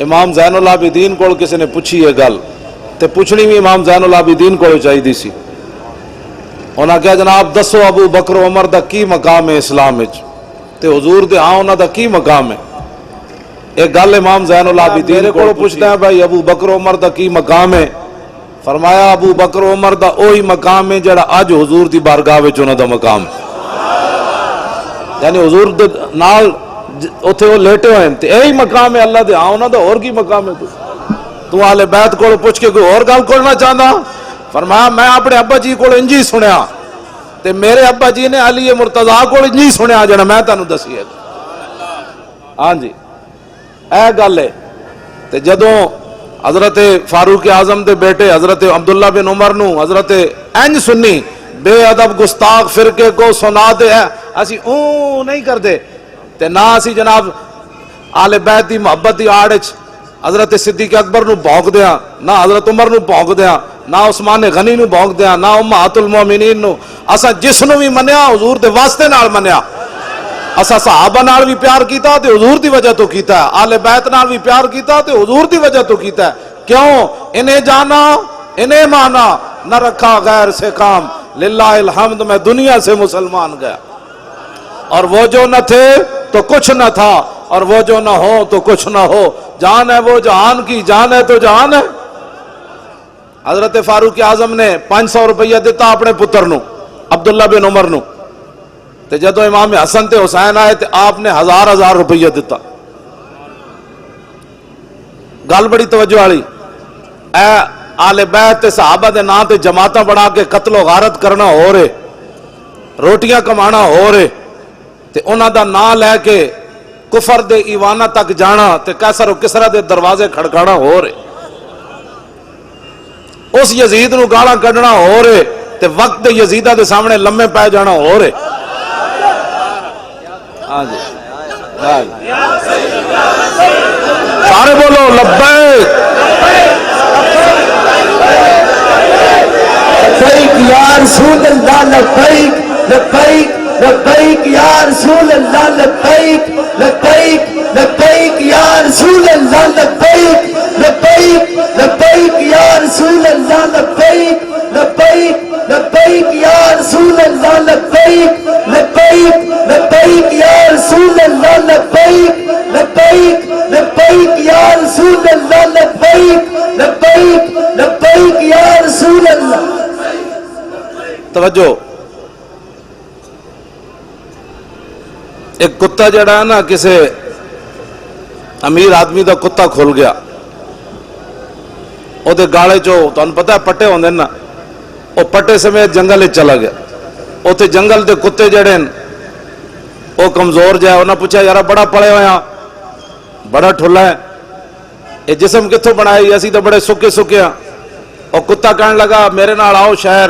امام زین العابدین کو کسی نے پوچھی یہ گل تے پوچھنی بھی امام زین العابدین کو چاہیے سی. انہاں کہا جناب دسو ابو بکر عمر دا کی مقام ہے اسلام وچ تے حضور دے ہاں انہاں دا کی مقام ہے. ایک گل امام زین العابدین کو پوچھتا ہے بھائی ابو بکر عمر دا کی مقام ہے. فرمایا ابو بکر عمر دا اوہی مقام ہے جڑا اج حضور دی بارگاہ وچ انہاں دا مقام ہے. یعنی حضور دے نال اوتھے وہ لیٹے ہوئے تے یہی مقام ہے اللہ دے ہاں انہاں دا اور کی مقام ہے. تو اہل بیت کو پوچھ کے کوئی اور گل کرنا چاہتا. فرمایا میں اپنے ابا جی کو انجی سنیا تے میرے ابا جی نے علی مرتضیٰ کو انجی سنیا جڑا میں تانوں دسی ہے. ہاں جی اے گل ہے. تے جدوں حضرت فاروق اعظم دے بیٹے حضرت عبداللہ بن عمر نو حضرت انج سنی بے ادب گستاخ فرقے کو سنا دے اسی اوں نہیں کردے تے نہ اسی جناب آل بیت دی محبت دی آڑ وچ حضرت صدیق اکبر نو بھونک دیاں نہ حضرت عمر نو بھونک دیاں نہ عثمان غنی نو بھونک دیاں نہ امہات المومنین نو. اسا جس نو بھی منیا حضور دے واسطے نال منیا. اسا صحابہ نال بھی پیار کیتا تے حضور دی وجہ تو کیتا ہے. آل بیت نال بھی پیار کیتا تے حضور دی وجہ تو کیتا ہے. کیوں؟ انہیں جانا انہیں مانا نہ رکھا غیر سے کام. للہ الحمد میں دنیا سے مسلمان گیا اور وہ جو نہ تھے تو کچھ نہ تھا اور وہ جو نہ ہو تو کچھ نہ ہو. جان ہے وہ جہان کی جان ہے تو جہان ہے. حضرت فاروق اعظم نے 500 روپیہ دیتا اپنے پتر نو عبداللہ بن عمر نو تے جدو امام حسن تے حسین آئے تے آپ نے 1000 روپیہ دیتا. گل بڑی توجہ والی. اے آل بیت تے صحابہ دے نام تے جماعتاں بڑھا کے قتل و غارت کرنا ہو رہے روٹیاں کمانا ہو رہے تے انہاں دا نام لے کے کفر دے ایوانہ تک جانا تے قیصر و کسریٰ دے دروازے کھڑکانا ہو رہے. اس یزید نو گالاں کڈنا ہو رہے تے وقت دے یزیدہ دے سامنے لمے پے جانا ہو رہے. ہاں جی سارے بولو لبیک لبیک یا رسول اللہ لبیک لبیک لبیک یا رسول اللہ لبیک لبیک لبیک یا رسول اللہ لبیک لبیک لبیک یا رسول اللہ لبیک لبیک لبیک یا رسول اللہ لبیک لبیک لبیک یا رسول اللہ لبیک لبیک لبیک یا رسول اللہ لبیک لبیک لبیک یا رسول اللہ. توجہ. ایک کتا جڑا ہے نا کسے امیر آدمی دا کتا کھل گیا او دے گالے چو تانوں پتہ ہے پٹے ہوندے نا او پٹے سمیت جنگل چلا گیا. اوتھے جنگل دے کتے جڑے او کمزور جائے انہاں پوچھا یارا بڑا پڑے ہویا بڑا ٹھلا ہے اے جسم کتھوں بنائی اسی تو بڑے سکے سکے ہاں. او کتا کہنے لگا میرے نال آؤ شہر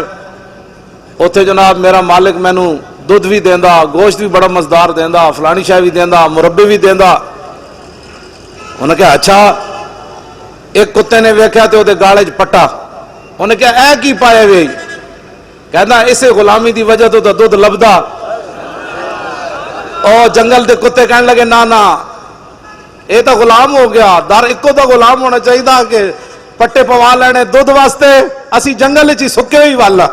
اوتھے جناب میرا مالک مینوں دودھ بھی دیندا گوشت بھی بڑا مزدار دیندا فلانی شاہ بھی دیندا مربی بھی دیندا. انہوں نے کہا اچھا. ایک کتے نے ویکھیا تے اودے گالے چ پٹا. انہوں نے کہا اے کی پایا وے؟ کہنا اسے غلامی دی وجہ تو دودھ لبدا. او جنگل دے کتے کہنے لگے نا نا اے تو غلام ہو گیا در اکو تو غلام ہونا چاہیے کہ پٹے پوا لینے دودھ واسطے اسی جنگل چی سکے ہوئی والا.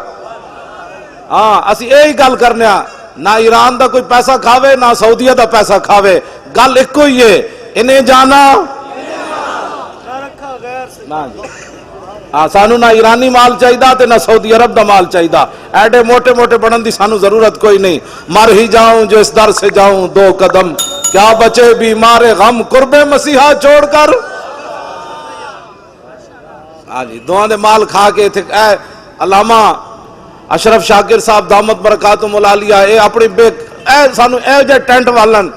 ہاں اسی یہی گل کرنے نہ ایران دا کوئی پیسہ کھاوے نہ سعودیہ دا پیسہ کھاوے گل ایک ہی ہے انہیں جانا سانو نہ ایرانی مال چاہیے نہ سعودی عرب دا مال چاہیے. ایڈے موٹے موٹے بڑھن دی سانو ضرورت کوئی نہیں. مر ہی جاؤں جو اس در سے جاؤں 2 قدم کیا بچے بیمار غم قرب مسیحا چھوڑ کر. ہاں جی دعا دے مال کھا کے اے علامہ اشرف شاکر صاحب دامت برکاتہم العالیہ اے اپنی بے اے سانو اے جے ٹینٹ والن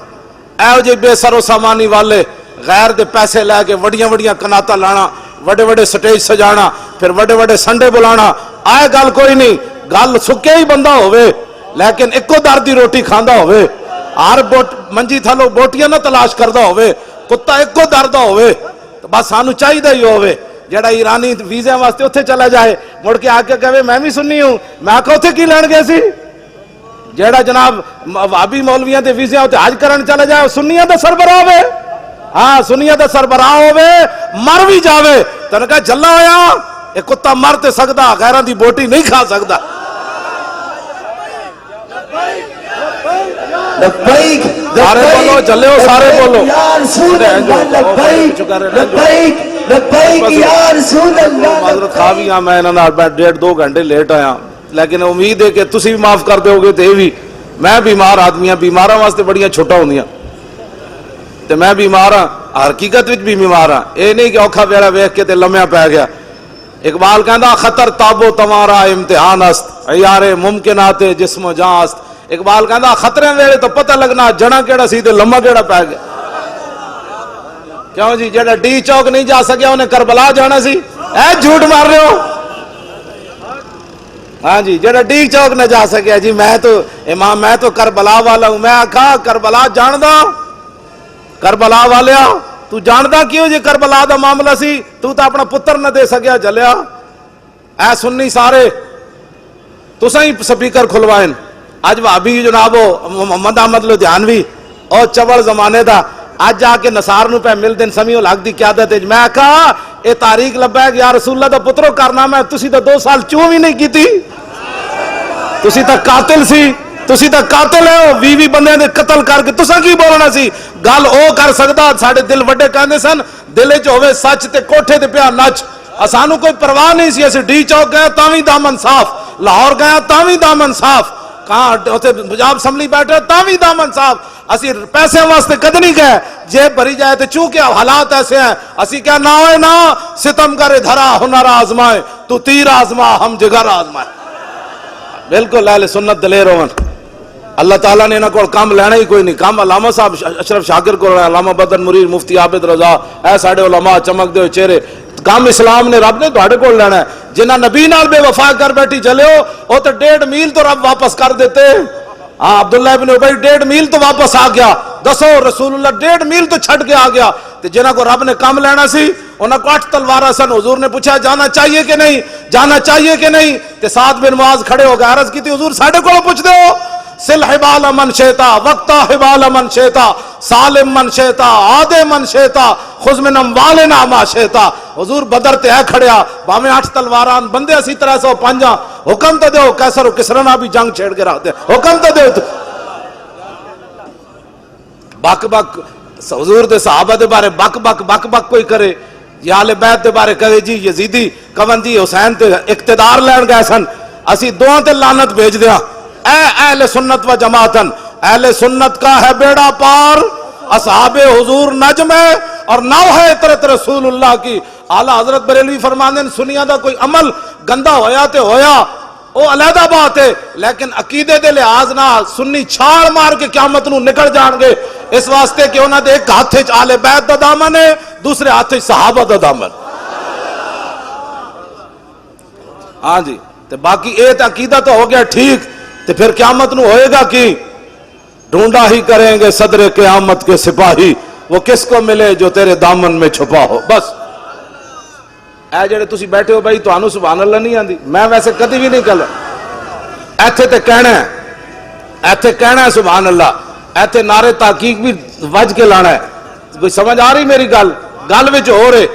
اے جے بے سر و سامانی والے غیر دے پیسے لے کے وڈیاں وڈیاں کناتا لانا وڈے وڈے سٹیج سجانا پھر وڈے وڈے سنڈے بلانا آئے گل کوئی نہیں. گل سکے ہی بندہ ہوئے لیکن ایکو در دی روٹی کھاندا ہوئے ہر منجی تھالو بوٹیاں نہ تلاش کردا ہوئے کتا ایکو در دا ہوئے تو بس سانو چاہیے ہی ہوئے. جڑا ایرانی ویزے واسطے اتنے چلا جائے مڑ کے آ کے کہے میں بھی سنی ہوں میں آخا اتنے کی لین گئے سی. جڑا جناب وابی مولویاں دے ویزے اتنے حج کرن چلا جائے سنیاں دا سربراہ ہے ہاں سنیت دا سربراہ ہوئے مر بھی جاوے تو نے کہا جلا ہویا ایک کتا مر تے سکدا غیران دی بوٹی نہیں کھا سکدا. لبیک سارے بولو جلے ہو سارے بولو یا رسول اللہ لبیک لبیک لبیک یا رسول اللہ. معذرت خواہ بھی ہاں میں انہاں نال 1.5-2 گھنٹے لیٹ آیا لیکن امید ہے کہ تسی بھی معاف کر دیو گے تے بھی میں بیمار آدمی ہاں بیماراں واسطے بڑیاں چھوٹا ہوندیاں تے میں بیمار ہاں حقیقت وچ بھی بیمار ہاں اے نہیں کہ اوکھا ویڑا ویکھ کے تے لمیا پی گیا. اقبال کہندا خطر تابو تمہارا امتحان است عیار ممکنات جسم و جان است. اقبال کہندا خطرے ویلے تو پتہ لگنا جڑا کیڑا سی تے لمبا کیڑا پی گیا. کیوں جی جڑا ڈی چوک نہیں جا سکیا انہیں کربلا جانا سی اے جھوٹ مار رہے ہو. ہاں جی جڑا ڈی چوک نہ جا سکیا جی میں تو امام میں تو کربلا والا ہوں. میں آکھا کربلا جاندا کربلا والیا تو جاندا کیوں جی کربلا دا معاملہ سی تو اپنا پتر نہ دے سکیا جلیا. اے سنی سارے تساں ہی سپیکر کھلوائیں اج بھابی جناب محمد احمد لدھیانوی اور چوڑ زمانے دا اج جا کے نصار نو پہ مل دن سمیع الحق دی قیادت وچ میں کہا اے تاریخ لبا ہے کہ یا رسول اللہ دا پترو کارنامہ ہے تسی تو 2 سال چوں بھی نہیں کیتی تسی تا قاتل سی تسی تا قاتل ہو 20 بندے دے قتل کر کے تساں کی بولنا سی گل او کر سکدا ساڈے دل وڈے کہندے سن دل وچ ہوے سچ تے کوٹھے تے پیا نچ. اسانو کوئی پرواہ نہیں سی اسی ڈی چوک گئے تاں وی دامن صاف لاہور گیا تاں وی دامن صاف کہاں اتنے پنجاب اسمبلی بیٹھے تاں وی دامن صاف. اسی پیسے واسطے کد نہیں گئے جیب بھری جائے تو چونکہ حالات ایسے ہیں اسی کیا نہ ہوئے نہ ستم کرے دھرا ہنر آزمائے تو تیر آزما ہم جگر آزمائے. بالکل اہل سنت دلیر ہون اللہ تعالیٰ نے انہاں کو کام لینا ہی کوئی نہیں. کام علامہ صاحب اشرف شاکر کو علامہ بدن مرید مفتی عابد رضا اے ساڑے علماء چمک دے چہرے کام اسلام نے رب نے تھوڑے کو لینا ہے. جنہ نبی نال بے وفا کر بیٹھی چلے ہو وہ تو 1.5 میل تو رب واپس کر دیتے. ہاں عبداللہ ابن ابی 1.5 میل تو واپس آ گیا. دسو رسول اللہ 1.5 میل تو چھٹ کے آ گیا. تو جنہ کو رب نے کام لینا سی انہاں کو 8 تلوارہ سن. حضور نے پوچھا جانا چاہیے کہ نہیں جانا چاہیے کہ نہیں تے سعد بن معاذ کھڑے ہو گئے عرض کی تھی حضور ساڑھے کو پوچھ دے ہو سل حبال من شیطا وقتا حبال من شیطا سالم من شیطا عادے من شیطا خذ من اموالنا ما شیطا. حضور بدر تے ہے کھڑیا باویں 8 تلواران بندے اسی 305 حکم تو دیو کیسر و کسرا بھی جنگ چھیڑ کے رکھ دے حکم تو دیو. بک بک حضور دے صحابہ دے بارے بک بک بک بک کوئی کرے یا اہل بیت دے بارے کہے جی یزیدی کون جی حسین تے اقتدار لین گئے سن اسی دعاں تے لعنت بھیج دیا. اے اہل سنت و جماعتن اہل سنت کا ہے بیڑا پار اصحاب حضور نجم ہے اور نو ہے اطرت رسول اللہ کی. اعلیٰ حضرت بریلوی فرماندے سنیا دا کوئی عمل گندا ہویا تے ہویا او علیحدہ بات ہے لیکن عقیدے دے لحاظ نہ سنی چھاڑ مار کے قیامت نو نکل جان گے اس واسطے کہ انہاں دے ایک ہاتھ وچ اہل بیت دا دامن ہے دوسرے ہاتھ وچ صحابہ دا دامن. ہاں جی تے باقی اے تے عقیدہ تو ہو گیا ٹھیک تے پھر قیامت نو ہوئے گا کی ڈھونڈا ہی کریں گے صدر قیامت کے سپاہی وہ کس کو ملے جو تیرے دامن میں چھپا ہو. بس اے جڑے تسی بیٹھے ہو بھائی تانوں سبحان اللہ نہیں آندی میں ویسے کدی بھی نہیں کہلا ایتھے تے کہنا ہے سبحان اللہ ایتھے نعرے تحقیق بھی وج کے لانا ہے. کوئی سمجھ آ رہی میری گل وچ ہو رہے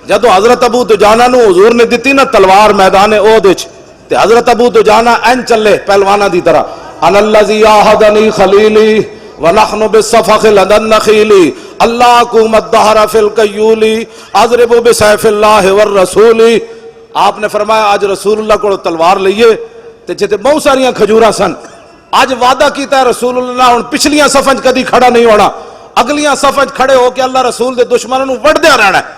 جدو حضرت ابو دجانہ نو حضور نے دتی نا تلوار میدان احد وچ تے حضرت ابو دجانہ این چلے پہلوانہ دی طرح ان الذی عاہدنی خلیلی ونحن بالصفخ لدى النخیل اللہ قوم الدہر فی القیولی اضرب بسیف اللہ والرسول. آپ نے فرمایا آج رسول اللہ کو تلوار لئیے تے جتے بہت ساریاں کھجوراں سن آج وعدہ کیتا ہے رسول اللہ ہن پچھلیاں صفحہ کدی کھڑا نہیں ہونا اگلیاں صفحہ کھڑے ہو کے اللہ رسول دے دشمنوں نو وڑ دیا رہنا ہے.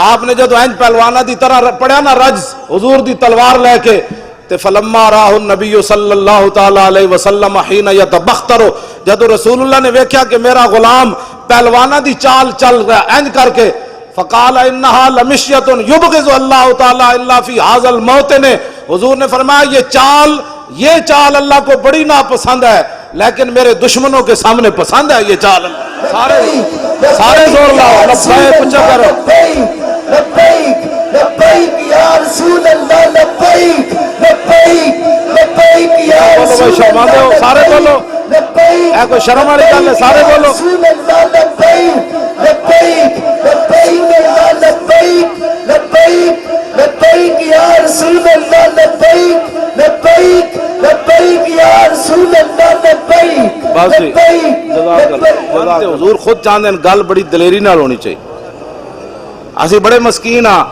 آپ نے جدو اینج پہلوانہ دی طرح پڑھیا نا رجز حضور دی تلوار لے کے تے فلما راہ النبی صلی اللہ تعالی علیہ وسلم حین یتبختر جدو رسول اللہ نے ویکھیا کہ میرا غلام پہلوانہ دی چال چل رہا اینج کر کے فقال انہا لمشیت یبغض اللہ تعالی الا فی ھذا الموطن. حضور نے فرمایا یہ چال اللہ کو بڑی ناپسند ہے لیکن میرے دشمنوں کے سامنے پسند ہے یہ چال. سارے زور لاؤ لبیک پچھا کرو لبیک لبیک یا رسول اللہ لبیک لبیک لبیک یا رسول اللہ سارے بولو اے کوئی شرم والی گل ہے سارے بولو رسول اللہ لبیک بس جی لبیک جزاک اللہ حضور خود چاہتے ہیں گل بڑی دلیری نال ہونی چاہیے اسی بڑے مسکین ہاں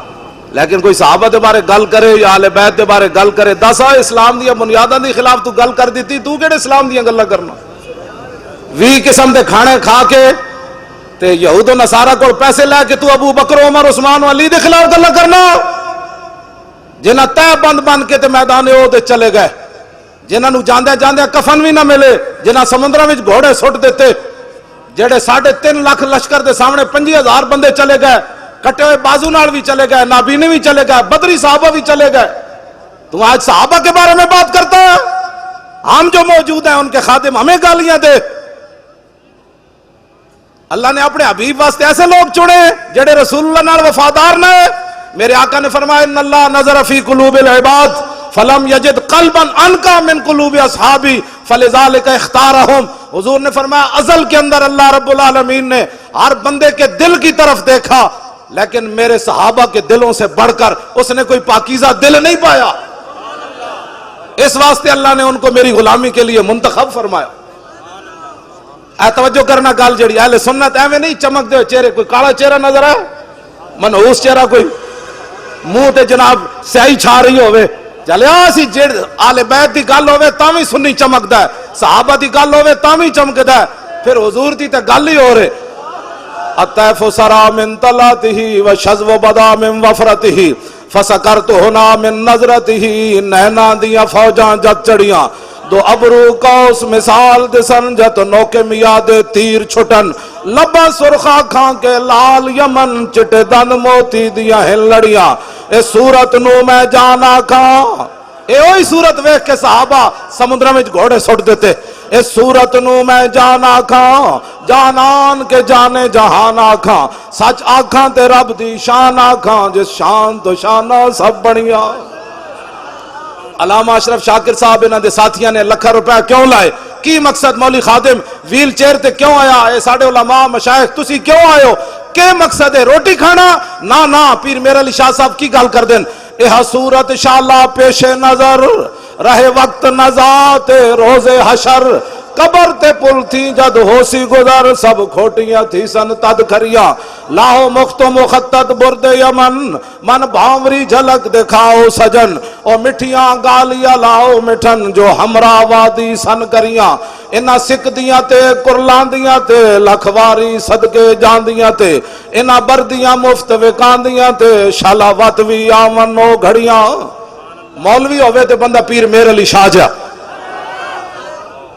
لیکن کوئی صحابہ دے بارے گل کرے یا اہل بیت دے بارے گل کرے دس اسلام دیا بنیاداں دے خلاف تو گل کر دیتی تو کیڑے اسلام دیا گلاں کرنا 20 قسم دے کھانے کھا کے تے یہود و نصارہ کو پیسے لے کے تو ابو بکر عمر عثمان و علی دے خلاف گلاں کرنا جنہاں تہ بند بند کے تے میدان احد چلے گئے جنہاں نو جاندے جاندے کفن بھی نہ ملے جنہاں سمندراں وچ گھوڑے سٹ دیتے جڑے 3.5 لاکھ لشکر دے سامنے 5000 بندے چلے گئے کٹے ہوئے بازو نال بھی چلے گئے نابینے بھی چلے گئے بدری صحابہ بھی چلے گئے تو آج صحابہ کے بارے میں بات کرتا ہے ہم جو موجود ہیں ان کے خادم ہمیں گالیاں دے اللہ نے اپنے حبیب واسطے ایسے لوگ چنے جڑے رسول اللہ نال وفادار نہ میرے آقا نے فرمایا ان اللہ نظر فی قلوب العباد فلم یجد قلبا انکا من قلوب اصحابی فلذالک اختارہم حضور نے فرمایا ازل کے اندر اللہ رب العالمین نے ہر بندے کے دل کی طرف دیکھا لیکن میرے صحابہ کے دلوں سے بڑھ کر اس نے کوئی پاکیزہ دل نہیں پایا اس واسطے اللہ نے ان کو میری غلامی کے لیے منتخب فرمایا اے توجہ کرنا گل جڑی اہل سنت ایویں نہیں چمک دے چہرے کوئی کالا چہرہ نظر ہے منحوس چہرہ کوئی منہ تے جناب سیاہی چھا رہی ہوئے چلے سی جڑ آل بیت دی گل ہوئے تاویں سنی چمکدا ہے صحابہ دی گل ہوئے تاویں چمکدا ہے پھر حضور دی تے گل ہی ہو رہے الطیف سرا من طلعته وشذو بدا من وفرته فسکرت ہنا من نظرته نینا دیاں فوجاں جت چڑیاں دو ابرو کوس مثال دسن جت نوکے میاد تیر چھٹن لبا سرخا کھان کے لال یمن چٹے دن موتی دیاں ہن لڑیاں اے صورت نو میں جانا کھان اے اوہی صورت ویکھ کے صحابہ سمندر میں گھوڑے سٹ دیتے اس صورت نو میں جانا کھاں جانان کے جانے جہان آکھاں سچ آکھاں تے رب دی شان آکھاں جس شان تو شانہ سب بڑھیا علامہ اشرف شاکر صاحب انہاں دے ساتھیاں نے لکھا روپے کیوں لائے کی مقصد مولوی خادم ویل چیئر تے کیوں آیا اے ساڑے علماء مشایخ تسی کیوں آئے ہو کہ مقصد ہے روٹی کھانا نہ پیر میرا علی شاہ صاحب کی گل کر دیں یہ صورت شالا پیش نظر رہے وقت نزات روز حشر قبر تے پل تھی جد ہو سی گزر سب کھوٹیاں تھی سن تد کھریاں لاہو مخت و مخطط برد یمن من بھاوری جھلک دکھاؤ سجن او مٹھیاں گالیاں لاؤ مٹھن جو ہمراہ وادی سن کریاں انہاں سکھ دیاں تے قرلان دیاں تے لکھواری صدقے جان دیاں تے انہاں بردیاں مفت وکان دیاں تے شالا واتوی آمن او گھڑیاں مولوی ہوئے تے بندہ پیر میرے علی شاہ جا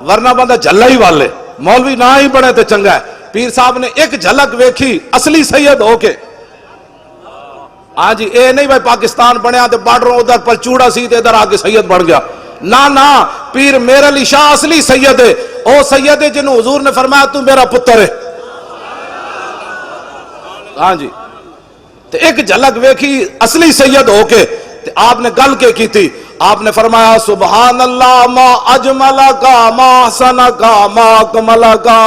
ورنہ بندہ جھلا ہی والے مولوی نہ ہی بڑے تے چنگا ہے پیر صاحب نے ایک جھلک ویکھی اصلی سید ہو کے جی اے نہیں بھائی پاکستان بنیا تے بارڈروں ادھر پر چوڑا سی تے ادھر آگے سید بن گیا نہ پیر میرے علی شاہ اصلی سید ہے او سید ہے جنہوں حضور نے فرمایا تو میرا پتر ہے جی تے ایک جھلک ویکھی اصلی سید ہو کے تے آپ نے گل کے کی تھی آپ نے فرمایا سبحان اللہ ما اجملا کا ما حسنا کا ما اکملا کا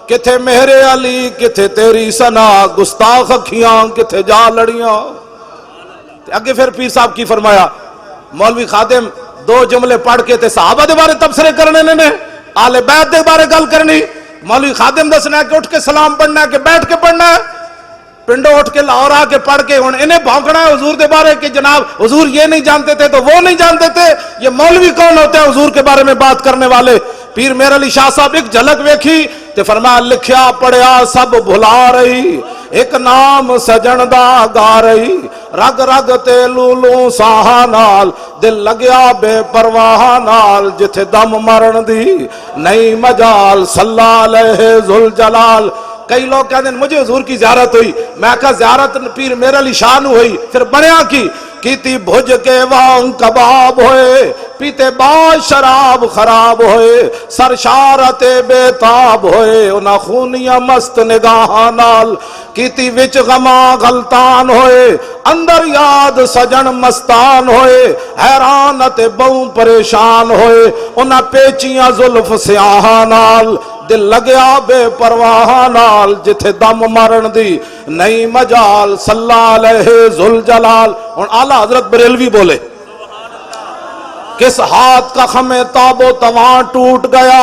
کتھے میرے علی کتھے تیری سنا گستاخ اکھیاں کتھے جا لڑیاں اگے پھر پیر صاحب کی فرمایا مولوی خادم 2 جملے پڑھ کے تے صحابہ دے بارے تبصرے کرنے نے آل بیت دے بارے گل کرنی مولوی خادم دسنا ہے کہ اٹھ کے سلام پڑھنا ہے کہ بیٹھ کے پڑھنا ہے پنڈو اٹھ کے لاہور آ کے پڑھ کے انہیں بھونکنا ہے حضور دے بارے کہ جناب حضور یہ نہیں جانتے تھے تو وہ نہیں جانتے تھے یہ مولوی کون ہوتے ہیں حضور کے بارے میں بات کرنے والے پیر میرے علی شاہ صاحب ایک جھلک ویکھی تے فرمایا لکھیا پڑھیا سب بھلا رہی ایک نام سجن دا گا رہی رگ رگ تے لولوں ساہاں نال دل لگیا بے پرواہ نال جتھے دم مرن دی نہیں مجال صلی علیہ ذوالجلال کئی لوگ کہتے ہیں مجھے حضور کی زیارت ہوئی میں کہا زیارت پیر میرے علی شاہ نو ہوئی پھر بنیا کی تھی بھج کے وان کباب ہوئے پیتے باز شراب خراب ہوئے سرشارت بے تاب ہوئے انہا خونیاں مست نگاہ نال کیتی وچ غما غلطان ہوئے اندر یاد سجن مستان ہوئے حیرانت بہوں پریشان ہوئے انہا پیچیاں زلف سیاہ نال دل لگیا بے پرواہ نال جتھے دم مرن دی نئی مجال صلی علیہ ذوالجلال اور اعلیٰ حضرت بریلوی بولے کس ہاتھ کا خمِ تاب و توان ٹوٹ گیا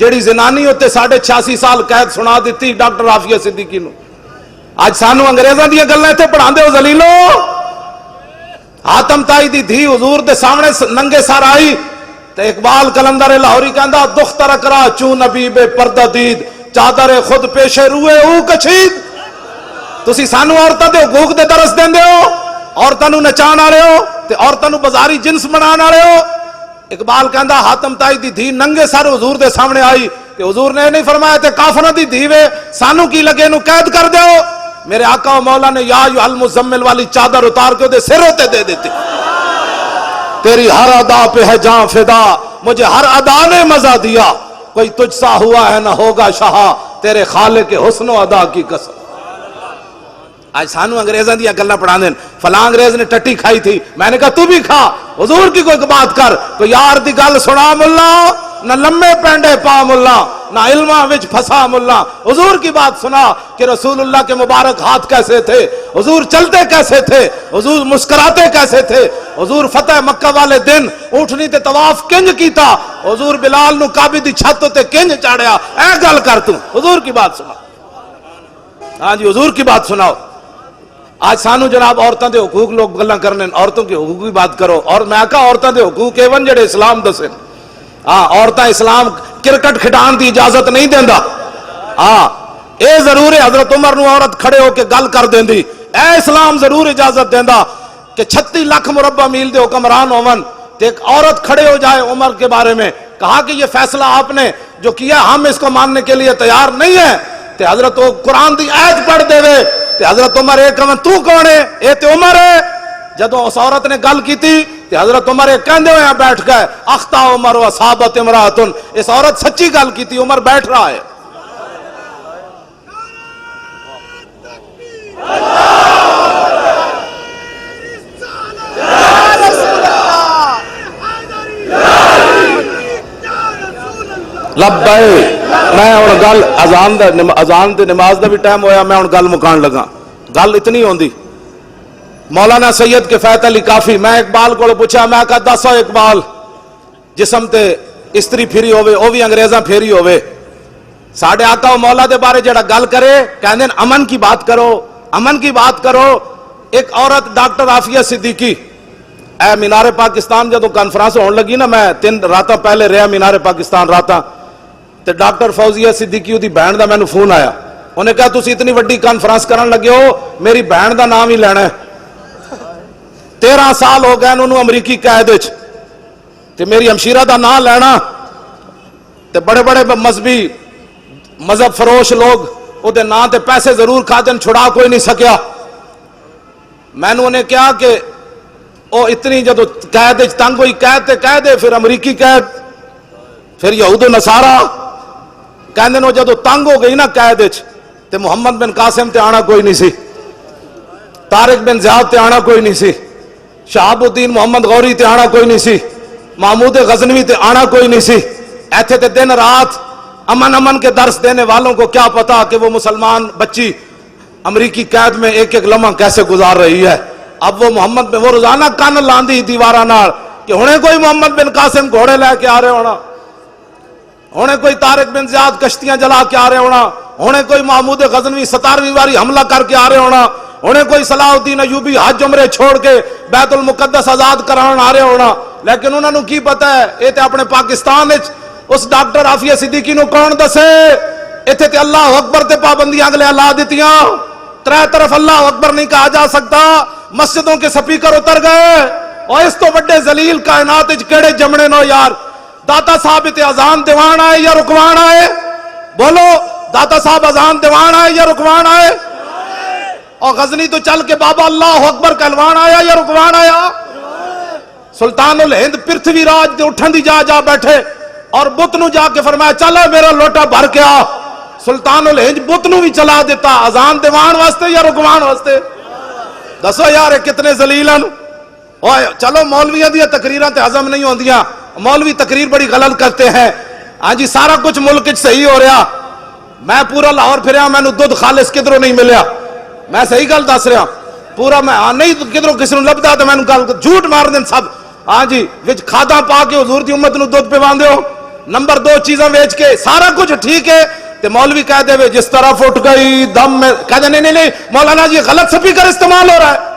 جیڑی زنانی ہوتے 86.5 سال قید سنا دیتی ڈاکٹر عافیہ صدیقی نو. آج سانو انگریزاں دیا گلاں تے پڑھاندے ہو ذلیلو. حاتم تائی دی دھی حضور دے سامنے ننگے سر آئی تے اقبال قلندر لاہوری کہندا دختر کرا چوں نبی بے پردہ دید چادر خود پیشے روئے او کچھید. تسی سانو عورتاں دے حقوق دے درس دیندے ہو, عورتاں نو نچان آ رہے ہو تے عورتاں نو بازاری جنس بنان آ رہے ہو. اقبال کہندا حاتم تائی دی دھی ننگے سر حضور دے سامنے آئی تے حضور نے نہیں فرمایا تے کافراں دی دھی وے سانو کی لگے نو قید کر دیو. میرے آقا و مولا نے یا ایھا المزمل والی چادر اتار کے دے سر ہوتے دے دیتی. تیری ہر ادا پہ ہے جاں فدا, مجھے ہر ادا نے مزہ دیا, کوئی تجھ سا ہوا ہے نہ ہوگا شہا, تیرے خالق حسن و ادا کی قسم. آج سانو انگریزاں دیا گلاں پڑھا دین, فلاں انگریز نے ٹٹی کھائی تھی, میں نے کہا تو بھی کھا, حضور کی کوئی بات کر, کوئی یار دی گل سنا ملا, نہ لمے پینڈے پا ملا, نہ علماں وچ پھسا ملا. حضور کی بات سنا کہ رسول اللہ کے مبارک ہاتھ کیسے تھے, حضور چلتے کیسے تھے, حضور مسکراتے کیسے تھے, حضور فتح مکہ والے دن اونٹنی تے طواف کنج کیتا, حضور بلال نو کعبے دی چھت تے کنج چاڑیا. اے گل کر تو, حضور کی بات سنا. ہاں جی حضور کی بات سناؤ. آج سانو جناب عورتوں دے حقوق لوگ گلاں کرنے, عورتوں کے حقوق کی بات کرو. اور میں کہا عورتوں دے حقوق ایون جڑے اسلام دسے. ہاں عورتاں اسلام کرکٹ کھڈان دی اجازت نہیں دیندا. ہاں اے ضرور ہے حضرت عمر نو عورت کھڑے ہو کے گل کر دیندی, اے اسلام ضرور اجازت دیندا کہ 36 لاکھ مربع میل دے حکمران ہون تے ایک عورت کھڑے ہو جائے عمر کے بارے میں, کہا کہ یہ فیصلہ آپ نے جو کیا ہم اس کو ماننے کے لیے تیار نہیں ہیں. تے حضرت قرآن دی آیت پڑھ دے وے تے حضرت عمر ایک کہن تو کون ہے, اے تے عمر ہے. جدوں اس عورت نے گل کیتی تے حضرت عمر ایک کہندے ہوئے بیٹھ گئے, اخطا عمر و اصابت امراتن, اس عورت سچی گل کیتی, عمر بیٹھ رہا ہے. لبے میں ہن گل اذان تے نماز دا بھی ٹائم ہویا, میں ہن گل مکان لگا. گل اتنی ہوندی مولانا سید کفایت علی کافی, میں اقبال کو پوچھا, میں کہا دسو اقبال جسم تے استری پھری ہوئے او بھی انگریزاں پھیری ہوئے, ساڑھے آقا و مولا دے بارے جڑا گل کرے کہندے امن کی بات کرو, امن کی بات کرو. ایک عورت ڈاکٹر عافیہ صدیقی اے مینار پاکستان جدو کانفرنس ہون لگی نا, میں 3 راتاں پہلے رہا مینار پاکستان راتاں, تے ڈاکٹر فوزیہ صدیقی دی بہن دا مینوں فون آیا, انہیں کہا تسی اتنی وڈی کانفرنس کرن لگے ہو, میری بہن دا نام ہی لینا ہے. 13 سال ہو گئے انہوں امریکی قید وچ, تے میری ہمشیرہ دا نام لینا, تے بڑے بڑے مذہبی مذہب فروش لوگ او دے نام تے پیسے ضرور کھاتے چھڑا کوئی نہیں سکیا. میں نے انہیں کہا کہ او اتنی جدو قید وچ تنگ ہوئی, قید تے قید ہے, پھر امریکی قید, پھر یہود و نصارا کہندے نو جدو تنگ ہو گئی نا قید وچ, تے محمد بن قاسم تے آنا کوئی نہیں سی, طارق بن زیاد تے آنا کوئی نہیں سی, شہاب الدین محمد غوری تے آنا کوئی نہیں سی, محمود غزنوی تے آنا کوئی نہیں سی. ایتھے تے دن رات امن کے درس دینے والوں کو کیا پتا کہ وہ مسلمان بچی امریکی قید میں ایک ایک لمحہ کیسے گزار رہی ہے. اب وہ محمد وہ روزانہ کان لاندی دیوارہ نال کہ ہونے کوئی محمد بن قاسم گھوڑے لے کے آ رہے ہونا, ہونے کوئی طارق بن زیاد کشتیاں جلا کے آ رہے ہونا, ہونے کوئی محمود غزنوی 17ویں باری حملہ کر کے آ رہے ہونا, ہونے کوئی صلاح الدین ایوبی حج عمرے چھوڑ کے بیت المقدس آزاد کران آ رہے ہونا. لیکن انہوں نے کی پتا ہے اے تے اپنے پاکستان اس ڈاکٹر عافیہ صدیقی نو کون دسے, ایتھے تے اللہ اکبر تے پابندیاں اگلے لا دیتیاں, 3 طرف اللہ اکبر نہیں کہا جا سکتا, مسجدوں کے سپیکر اتر گئے. اور اس تو بڑے ذلیل کائنات وچ کیڑے جمنے نو یار, داتا صاحب تے اذان دیوان آئے یا رکوان آئے, بولو داتا صاحب اذان دیوان آئے یا رکوان آئے, اور غزنی تو چل کے بابا اللہ اکبر کہلوان آیا یا رکوان آیا. سلطان الہند پرتھوی راج دے اٹھن دی جا بیٹھے اور بت نو جا کے فرمایا چلا میرا لوٹا بھر کے آ. سلطان الہند بت نو بھی چلا دیتا, اذان دیوان واسطے یا رکوان واسطے. دسو یار کتنے ذلیلن. چلو مولویاں دیا تقریراں تے ہضم نہیں ہوندیاں, مولوی تقریر بڑی غلط کرتے ہیں. ہاں جی سارا کچھ ملک صحیح ہو رہا, میں پورا لاہور پھریا مینوں دودھ خالص کدھروں نہیں ملیا, میں صحیح گل دس رہا پورا, میں نہیں کدھروں کسی نوں لبدا تے مینوں گل جھوٹ مار دین سب. ہاں جی وچ کھادا پا کے حضور دی امت نوں دودھ پیواندے ہو, نمبر 2 چیزاں ویچ کے سارا کچھ ٹھیک ہے تے مولوی کہہ دے جس طرف اٹھ گئی دم میں کہہ دے نہیں مولانا جی غلط سپیکر استعمال ہو رہا ہے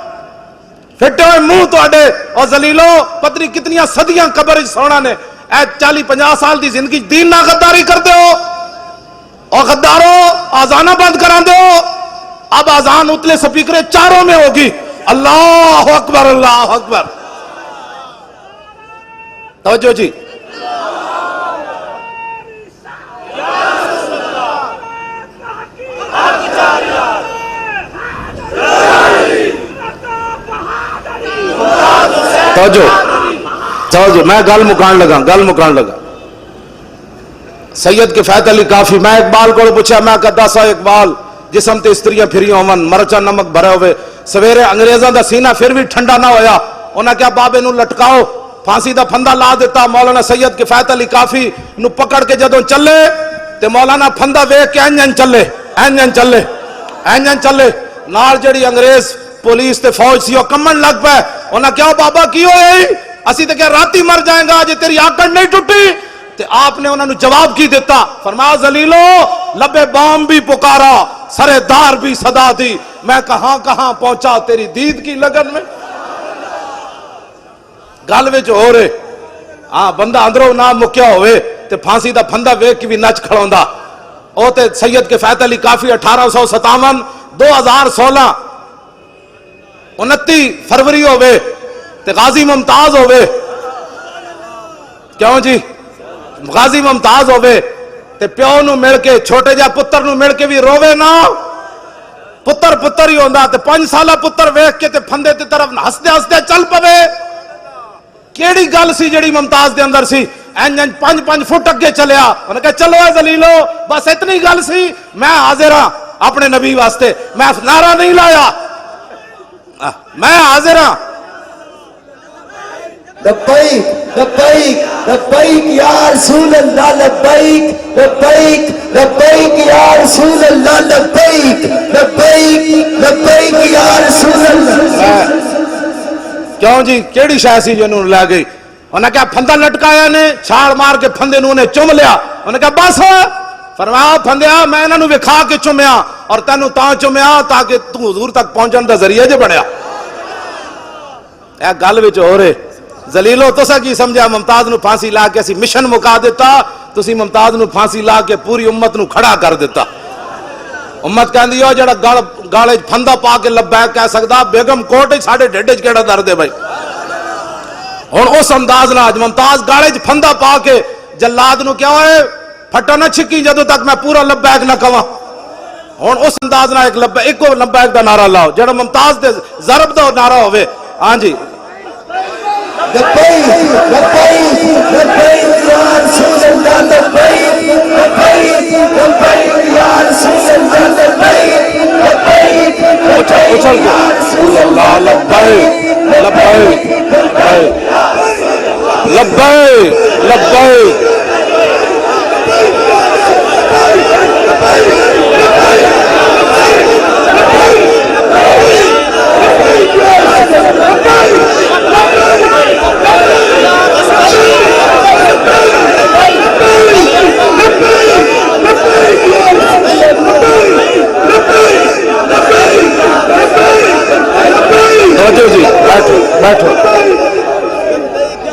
پھٹے ہوئے منہ توڑے اور ذلیلو پتنی کتنیاں صدیاں قبر سونا نے اے 40-50 سال دی زندگی دین نہ غداری کر دے ہو اور غدارو آزانہ بند کرا دے ہو اب آزان اتلے سپیکرے چاروں میں ہوگی اللہ اکبر اللہ اکبر توجہ جی توجہ میں گل مکان لگا سید کفایت علی کافی میں اقبال کو پوچھا میں کہتا سا اقبال جسم تے استریاں پھری ہوون مرچا نمک بھرے ہوئے سویرے انگریزاں دا سینہ پھر بھی ٹھنڈا نہ ہویا انہاں کیا بابے نو لٹکاؤ پھانسی دا پھندا لا دیتا مولانا سید کفایت علی کافی نو پکڑ کے جدوں چلے تے مولانا پھندا ویکھ کے انجن چلے نال جڑی انگریز پولیس تے فوج سی او کمن لگ پے انہاں کیا بابا کی ہوئی اسی تے کہ راتی مر جائیں گا جے تیری آکڑ نہیں ٹوٹی تے آپ نے انہوں نے جواب کی دیتا فرمایا ذلیلو لبے بام بھی پکارا سرے دار بھی صدا دی میں کہاں پہنچا تیری دید کی لگن میں گل وچ ہو رہے ہاں بندہ اندروں نہ مکیا ہوئے تے پھانسی دا پھندا ویکھ کے بھی نچ کھڑوندا او تے سید کفایت علی کافی 1857 2016 29 فروری ہوئے تے غازی ممتاز ہوئے کیوں جی غازی ممتاز ہوئے تے پیو نو مل کے چھوٹے جا پتر نو مل کے بھی روے نا پتر ہی ہوندا تے 5 سالہ پتر ویکھ کے تے پھندے تے طرف ہسدے چل پوے کیڑی گل سی جڑی ممتاز دے اندر سی انج 5 فٹ اگے چلیا انہاں کہا چلو اے ذلیلو بس اتنی گل سی میں حاضر ہاں اپنے نبی واسطے میں نعرہ نہیں لایا میں حاضر ہاں لبیک لبیک لبیک یا رسول اللہ لبیک لبیک لبیک یا رسول اللہ لبیک لبیک لبیک یا رسول اللہ کیوں جی کیڑی شے سی جنوں لے گئی انہاں کہا پھندا لٹکایا نے چھاڑ مار کے پھندے نوں نے چم لیا انہاں کہا بس فرمایا پھندیا میں انہاں نوں وکھا کے چمیا اور تینوں تاں چمیا تاکہ تو حضور تک پہنچن دا ذریعہ جے بنیا اے گل وچ ہو رہے ذلیلو تسا کی سمجھا ممتاز نو پھانسی لا کے اسی مشن مکا دیتا تسی ممتاز نو پھانسی لا کے پوری امت نو کھڑا کر دیتا امت کہندی ہو جڑا گالے پھندا پا کے لبیک کہہ سکدا بیگم کوٹ ساڈے ڈھڈ وچ کیڑا درد ہے بھائی ہن اس انداز نال ممتاز گالے پھندا پا کے جلاد نو کیا ہوئے پھٹا نہ چھکی جدوں تک میں پورا لبیک نہ کواں ہن اس انداز نال ایک لبیک دا نعرہ لاؤ جڑا ممتاز دے ضرب دا نعرہ ہوے ہاں جی لبیک لبیک لبیک یا رسول اللہ لبیک لبیک لبیک یا رسول اللہ لبیک لبیک لبیک یا رسول اللہ لبیک لبیک لبیک لبیک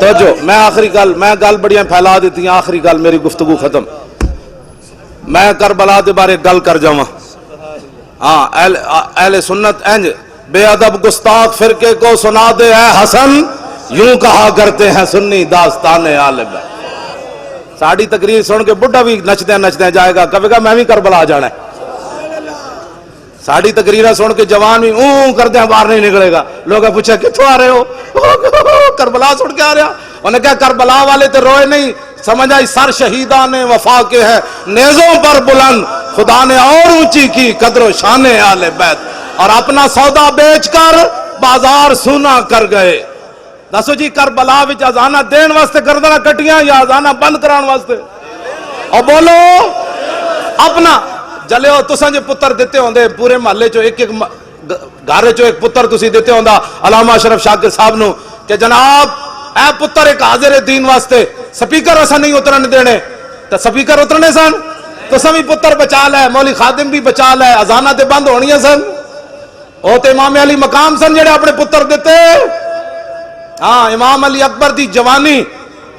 توجہ میں آخری گل بڑیاں پھیلا دیتی ہیں آخری گل میری گفتگو ختم میں کربلا دے بارے گل کر جاواں ہاں اہل سنت انج بے ادب گستاخ فرقے کو سنا دے اے حسن یوں کہا کرتے ہیں سنی داستان آل بیت ساڑی تقریر سن کے بڑھا بھی نچدے جائے گا کہے گا میں بھی کربلا جانا ہے ساڑی تقریرہ سن کے جوان بھی کردے ہیں باہر نہیں نکلے گا لوگ پوچھا کتوں آ رہے ہو کربلا سن کے آ رہا انہیں کہا کربلا والے تو روئے نہیں سمجھ آئی سر شہیدان وفا کے ہے نیزوں پر بلند خدا نے اور اونچی کی قدر و شان آل بیت اور اپنا سودا بیچ کر بازار سونا کر گئے دسو جی کربلا وچ اذانہ دین واسطے گردناں کٹیاں یا اذانہ بند کران واسطے اور بولو اپنا جلے ہو تساں جو پتر دیتے ہوندے پورے محلے چو ایک گھر چو ایک پتر تسی دیتے ہوندا علامہ اشرف شاکر صاحب نو کہ جناب اے پتر ایک حاضر دین واسطے سپیکر اسا نہیں اترن دینے تو سپیکر اترنے سن تو سمی پتر بچا لے مولی خادم بھی بچا لے اذانہ تے بند ہونی سن او تے امام علی مقام سن جڑے اپنے پتر دیتے ہاں امام علی اکبر دی جوانی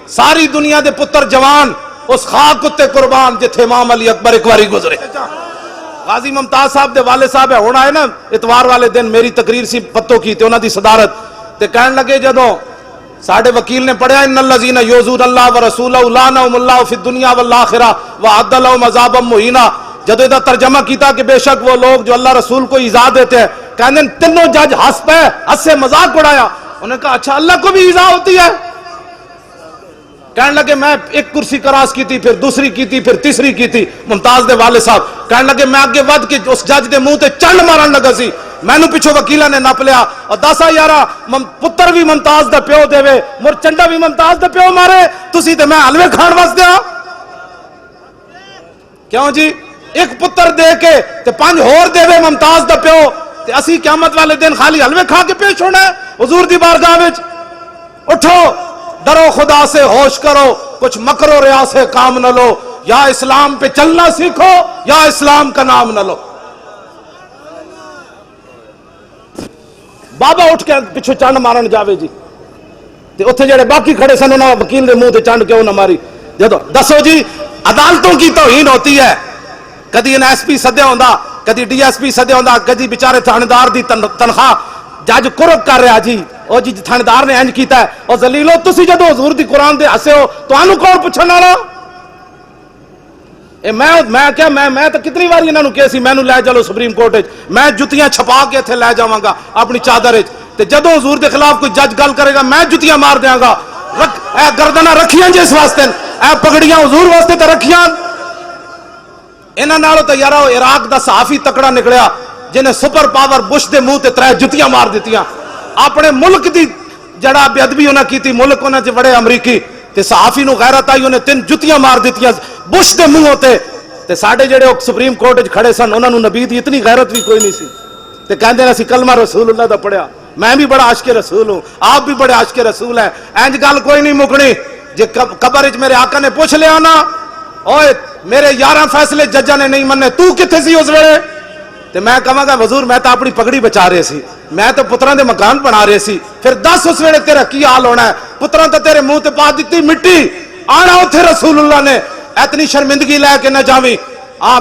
ساری دنیا دے پتر جوان اس خاک کتے قربان جتھے امام علی اکبر ایک واری گزرے غازی ممتاز صاحب دے والد صاحب ہے ہونا ہے نا اتوار والے دن میری تقریر سی پتوں کی تے انہاں دی صدارت تے کہن لگے جدوں ساڈے وکیل نے پڑھیا ان الذین یؤذون اللہ ورسولہ لعنہم اللہ فی الدنیا والآخرہ وأعد لهم عذابا مہینا جدوں دا ترجمہ کیتا کہ بے شک وہ لوگ جو اللہ رسول کو ایذا دیتے ہیں کہنے تینوں جج ہنس پے ہنسے مذاق اڑایا انہوں نے کہا اچھا اللہ کو بھی ایذا ہوتی ہے کہنے لگے میں ایک کرسی کراس کی تھی پھر دوسری کی تھی پھر تیسری کی تھی ممتاز دے والد صاحب کہنے لگے میں آگے ود کے اس جج دے منہ تے چنڈ مارن لگا سی میں نو پچھو وکیلہ نے نپ لیا اور دسا یارا پتر بھی ممتاز دا پیو دے وے مر چنڈا بھی ممتاز دا پیو مارے تسی تے میں حلوے کھان وس دیا کیوں جی ایک پتر دے کے تے پانچ ہور دے وے ممتاز دا پیو تے اسی قیامت والے دن خالی حلوے کھا کے پیش ہونا ہے حضور دی بارگاہ وچ اٹھو ڈرو خدا سے ہوش کرو کچھ مکر و ریا سے کام نہ لو یا اسلام پہ چلنا سیکھو یا اسلام کا نام نہ لو بابا اٹھ کے پچھو چانڈ مارن جاوے جی تے اتھے جڑے باقی کھڑے سن انہاں وکیل دے منہ تے چانڈ کیوں نہ ماری جدو دسو جی عدالتوں کی توہین ہوتی ہے کدی این ایس پی سدے ہوندا کدی ڈی ایس پی سدے ہوندا کدی بیچارے تھاندار دی تنخواہ جج قرب کر رہا جی او جی تھاندار نے انج کیتا ہے او ذلیلو تسی جدو حضور دی قرآن دے ہسے ہو تانوں کون پوچھن والا اے میں کیا میں تو کتنی بار انہاں نو کہیا سی مینوں لے چلو سپریم کورٹ وچ میں جتیاں چھپا کے ایتھے لے جاواں گا اپنی چادر وچ تے جدو حضور دے خلاف کوئی جج گل کرے گا میں جتیاں مار دیاں گا اے گردناں رکھیاں جس واسطے اے پگڑیاں حضور واسطے تے رکھیاں انہاں نالوں تے یارو عراق دا صحافی تکڑا نکلیا جنہیں سپر پاور بش دے منہ تے ترے جتیاں مار دیتیاں اپنے ملک دی جڑا بے ادبی انہاں کیتی ملک انہاں چ بڑے امریکی تے صحافی نو غیرت آئی انہیں 3 جتیاں مار دیتیاں بش دے منہ تے ساڈے جڑے سپریم کورٹ وچ کھڑے سن انہاں نو نبی دی اتنی غیرت بھی کوئی نہیں سی تے کہندے اسی کلمہ رسول اللہ دا پڑھیا میں بھی بڑا عاشق رسول ہوں آپ بھی بڑے عاشق رسول ہیں انج گل کوئی نہیں مکڑی جے قبر وچ میرے آقا نے پوچھ لیا نا اوئے میرے 11 فیصلے ججاں نے نہیں مننے تو کتے سی اس ویلے تے میں کہاں گا حضور میں تو اپنی پگڑی بچا رہے سی میں تو پتراں دے مکان بنا رہے سی پھر دس اس ویلے تیرا کی حال ہونا ہے پتراں تو تیرے منہ تے پا دیتی مٹی آنا اوتھے رسول اللہ نے اتنی شرمندگی لے کے نہ جاویں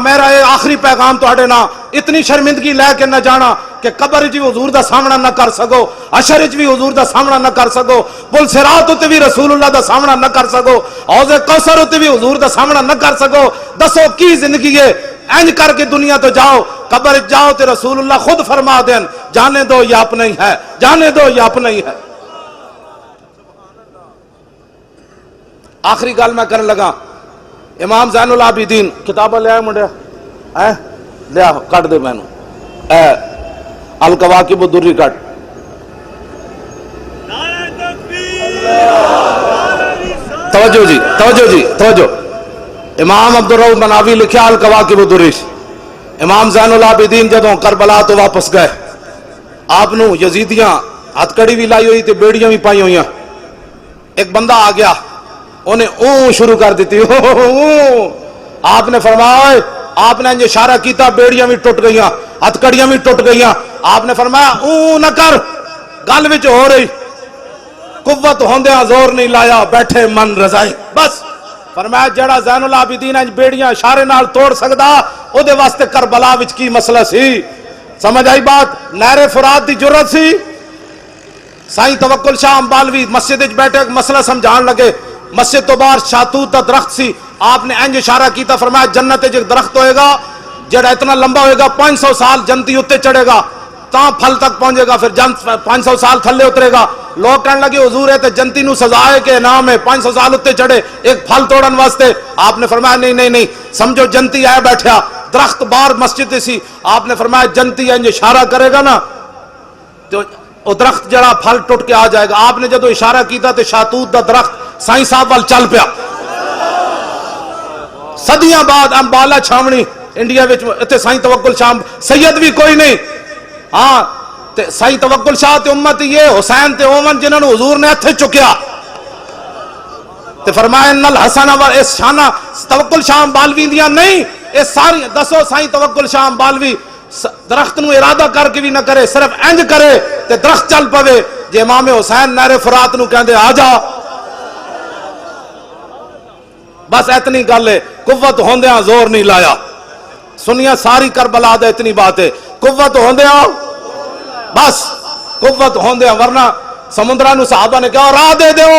میرا یہ آخری پیغام تہاڈے نال اتنی شرمندگی لے کے نہ جانا کہ قبر وچ بھی حضور دا سامنا نہ کر سکو حشر وچ بھی حضور دا سامنا نہ کر سکو پل صراط تے بھی رسول اللہ دا سامنا نہ کر سکو حوض کوثر تے بھی حضور دا سامنا نہ کر سکو دسو کی زندگی ہے انج کر کے دنیا تو جاؤ قبر جاؤ تے رسول اللہ خود فرما دین جانے دو یہ اپنا ہی ہے جانے دو یہ اپنا ہی ہے آخری گل میں کرنے لگا امام زین العابدین کتابہ لے آئے منڈے لیا کٹ دے میں نو الکواکب الدری کٹ توجہ جی توجہ جی توجہ امام عبدالرؤف مناوی لکھیا الکواکب الدری امام زین العابدین جدوں کربلا تو واپس گئے آپ نو یزیدیاں ہتھ کڑی بھی لائی ہوئی تے بیڑیاں بھی پائی ہوئی ایک بندہ آ گیا انہیں اون شروع کر دیتی آپ نے فرمایا آپ نے اشارہ کیتا بیڑیاں بھی ٹوٹ گئیاں ہتھ کڑیاں بھی ٹوٹ گئیاں آپ نے فرمایا اون نہ کر گل وچ ہو رہی قوت ہوندیاں زور نہیں لایا بیٹھے من رضائی بس فرمایا جڑا زین العابدین بیڑیاں اشارے نال توڑ سکدا او دے واسطے کربلا وچ کی مسئلہ سی سمجھ آئی بات نہر فرات دی جرت سی سائیں توکل شاہ امبالوی مسجد وچ بیٹھے مسئلہ سمجھان لگے مسجد تو باہر شاتوت دا درخت سی آپ نے انج اشارہ کیتا فرمایا جنت وچ درخت ہوئے گا جڑا اتنا لمبا ہوئے گا 500 سال جنتی اتے چڑھے گا تاں پھل تک پہنچے گا پھر جنت 500 سال تھلے اترے گا لوگ کہنے لگے حضور ہے تے جنتی نو سزا ہے کہ انعام ہے 500 سال اتے چڑھے ایک پھل توڑن واسطے آپ نے فرمایا نہیں سمجھو جنتی آئے بیٹھا درخت باہر مسجد سی آپ نے فرمایا جنتی انج اشارہ کرے گا نا تو وہ درخت جڑا پھل ٹوٹ کے آ جائے گا آپ نے جدو اشارہ کیتا تے شاتوت دا درخت سائیں صاحب وال چل پیا صدیاں بعد امبالا چھاونی انڈیا وچ تے سائیں توکل شاہ سید بھی کوئی نہیں ہاں تے سائیں توکل شاہ تے امت یہ حسین تے اومن جنہاں نو حضور نے ہتھے چکیا تے فرمایا ان الحسن و اس شانہ توکل شاہ بالوی دیاں نہیں، اس ساری دسو سائیں توکل شاہ بالوی درخت نو ارادہ کر کے بھی نہ کرے، صرف انج کرے تے درخت چل پوے. جے امام حسین نہر فرات نو کہندے آ جا، بس اتنی گل ہے. قوت ہوندیاں زور نہیں لایا. سنیا ساری کربلا دے اتنی بات ہے، قوت ہوندیاں بس قوت ہوندیاں، ورنہ سمندرہ نو صحابہ نے کہا راہ دے دیو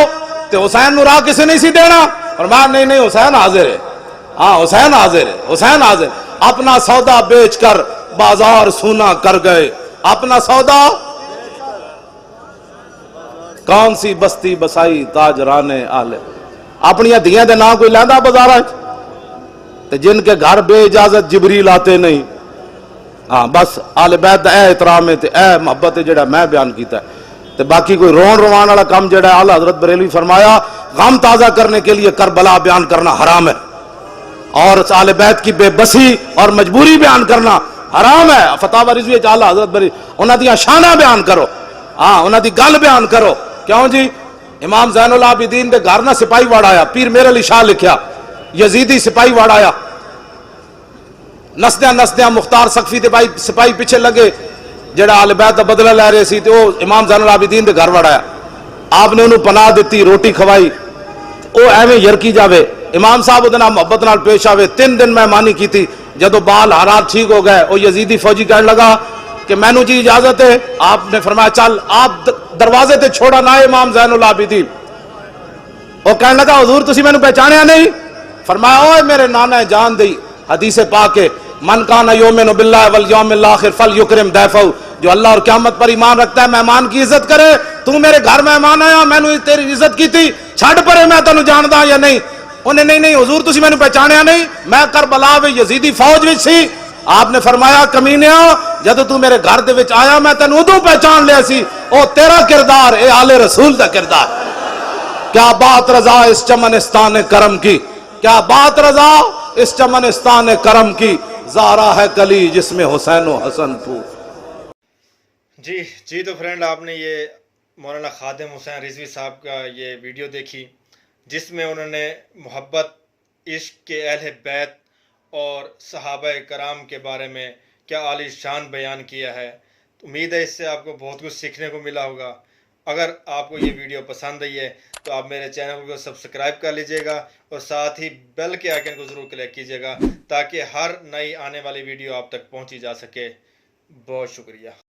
تے حسین نو راہ کسی نہیں سی دینا. فرمایا نہیں نہیں حسین حاضر ہے، ہاں حسین حاضر ہے، حسین حاضر. اپنا سودا بیچ کر بازار سونا کر گئے. اپنا سودا کون سی بستی بسائی تاجران آلے، اپنی دھیاں دے نام کوئی لیندا بازاراں تے جن کے گھر بے اجازت جبریل آتے نہیں. ہاں بس آل بیت اے احترام ہے تے اے محبت ہے جڑا میں بیان کیتا ہے. تے باقی کوئی رون روان والا کام جڑا ہے اعلیٰ حضرت بریلوی فرمایا غم تازہ کرنے کے لیے کربلا بیان کرنا حرام ہے، اور آل بیت کی بے بسی اور مجبوری بیان کرنا حرام ہے. فتاوی رضوی اعلیٰ حضرت بریلوی انہاں دیاں شاناں بیان کرو، ہاں انہاں دی گل بیان کرو. کیوں جی امام زین العابدین دے گھر نہ سپاہی واڑ آیا، پیر میرے علی شاہ لکھیا یزیدی سپاہی واڑ آیا، نسدیاں نسدیاں مختار سقفی دے بھائی سپاہی پیچھے لگے جڑا آل بیت دا بدلہ لے رہے سی تے وہ امام زین العابدین دے گھر وڑ آیا. آپ نے انہوں پناہ دیتی، روٹی کھوائی، وہ ایویں یرکی جاوے. امام صاحب ادنا محبت نال پیش آوے. 3 دن مہمانی کی تھی. جدو بال حالات ٹھیک ہو گئے وہ یزیدی فوجی کہنے لگا کہ مینوں جی اجازت ہے. آپ نے فرمایا چل. آپ دروازے تے چھوڑا نہ امام زین العابدین. وہ کہنے لگا حضور تسی مینوں پہچانیا نہیں؟ فرمایا اوے میرے نانا جان دی حدیث پاک ہے من کان یؤمن باللہ والیوم الاخر فلیکرم ضیفہ، جو اللہ اور قیامت پر ایمان رکھتا ہے مہمان کی عزت کرے. تو میرے گھر مہمان آیا، میں نے تیری عزت کی تھی، چھڑ پرے میں تینوں جاندا یا نہیں؟ انہیں نہیں نہیں حضور تسی مینوں پہچانیا نہیں، میں کربلا وچ یزیدی فوج وچ سی. آپ نے فرمایا کمینیا جدو تو میرے گھر دے وچ آیا میں تینوں ادوں پہچان لیا سی. او تیرا کردار اے آل رسول دا کردار. کیا بات رضا اس چمنستان کرم کی، کیا بات رضا اس چمنستان کرم کی، زارا ہے کلی جس میں حسین و حسن پھول. جی تو فرینڈ آپ نے یہ مولانا خادم حسین رضوی صاحب کا یہ ویڈیو دیکھی جس میں انہوں نے محبت، عشق کے اہل بیت اور صحابہ کرام کے بارے میں کیا عالی شان بیان کیا ہے. امید ہے اس سے آپ کو بہت کچھ سیکھنے کو ملا ہوگا. اگر آپ کو یہ ویڈیو پسند آئی ہے تو آپ میرے چینل کو سبسکرائب کر لیجئے گا اور ساتھ ہی بیل کے آئیکن کو ضرور کلک کیجئے گا تاکہ ہر نئی آنے والی ویڈیو آپ تک پہنچی جا سکے. بہت شکریہ.